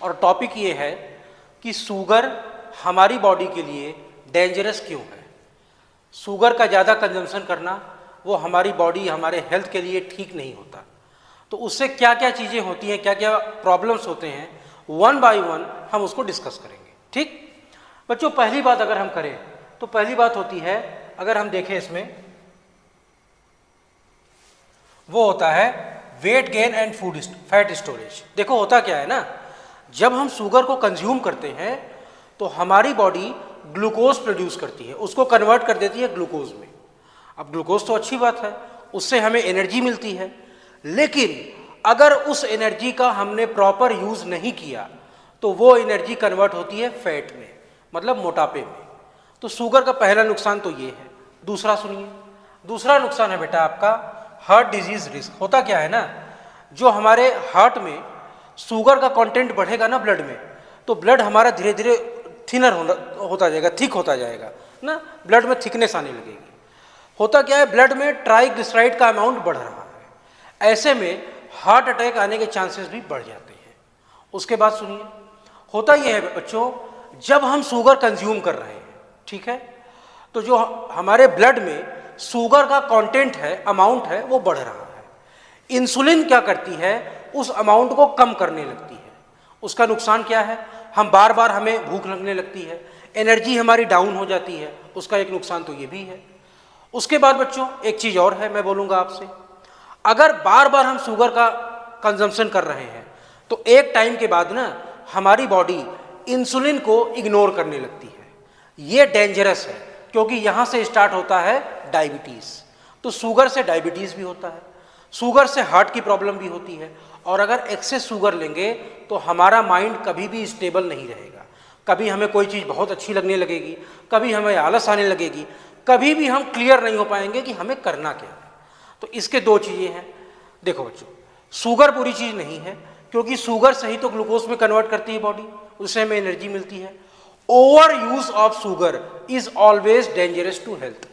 और टॉपिक ये है कि शुगर हमारी बॉडी के लिए डेंजरस क्यों है। शुगर का ज़्यादा कंजम्पशन करना वो हमारी बॉडी, हमारे हेल्थ के लिए ठीक नहीं होता। तो उससे क्या क्या चीज़ें होती हैं, क्या क्या प्रॉब्लम्स होते हैं, वन बाय वन हम उसको डिस्कस करेंगे। ठीक बच्चों, पहली बात अगर हम करें तो पहली बात होती है, अगर हम देखें इसमें, वो होता है weight gain and food fat storage. देखो होता क्या है ना, जब हम शुगर को कंज्यूम करते हैं तो हमारी बॉडी ग्लूकोज प्रोड्यूस करती है, उसको कन्वर्ट कर देती है ग्लूकोज में। अब ग्लूकोज तो अच्छी बात है, उससे हमें एनर्जी मिलती है, लेकिन अगर उस एनर्जी का हमने प्रॉपर यूज नहीं किया तो वो एनर्जी कन्वर्ट होती है फैट में, मतलब मोटापे में। तो शुगर का पहला नुकसान तो ये है। दूसरा सुनिए, दूसरा नुकसान है बेटा आपका हार्ट डिजीज रिस्क। होता क्या है ना, जो हमारे हार्ट में शुगर का कंटेंट बढ़ेगा ना ब्लड में, तो ब्लड हमारा धीरे धीरे थिनर होता जाएगा, थिक होता जाएगा ना, ब्लड में थिकनेस आने लगेगी। होता क्या है, ब्लड में ट्राइग्लिसराइड का अमाउंट बढ़ रहा है, ऐसे में हार्ट अटैक आने के चांसेस भी बढ़ जाते हैं। उसके बाद सुनिए, होता यह है बच्चों, जब हम शुगर कंज्यूम कर रहे हैं, ठीक है, तो जो हमारे ब्लड में शुगर का कंटेंट है, अमाउंट है, वो बढ़ रहा है। इंसुलिन क्या करती है, उस अमाउंट को कम करने लगती है। उसका नुकसान क्या है, हम बार बार हमें भूख लगने लगती है, एनर्जी हमारी डाउन हो जाती है। उसका एक नुकसान तो ये भी है। उसके बाद बच्चों एक चीज़ और है, मैं बोलूँगा आपसे, अगर बार बार हम शुगर का कंजम्पशन कर रहे हैं तो एक टाइम के बाद ना हमारी बॉडी इंसुलिन को इग्नोर करने लगती है। ये डेंजरस है, क्योंकि यहाँ से स्टार्ट होता है डायबिटीज़। तो शुगर से डायबिटीज़ भी होता है, शुगर से हार्ट की प्रॉब्लम भी होती है, और अगर एक्सेस शुगर लेंगे तो हमारा माइंड कभी भी स्टेबल नहीं रहेगा। कभी हमें कोई चीज़ बहुत अच्छी लगने लगेगी, कभी हमें आलस आने लगेगी, कभी भी हम क्लियर नहीं हो पाएंगे कि हमें करना क्या है। तो इसके दो चीज़ें हैं। देखो बच्चों, शुगर बुरी चीज़ नहीं है, क्योंकि शुगर से ही तो ग्लूकोज में कन्वर्ट करती है बॉडी, उससे हमें एनर्जी मिलती है। Overuse of sugar is always dangerous to health.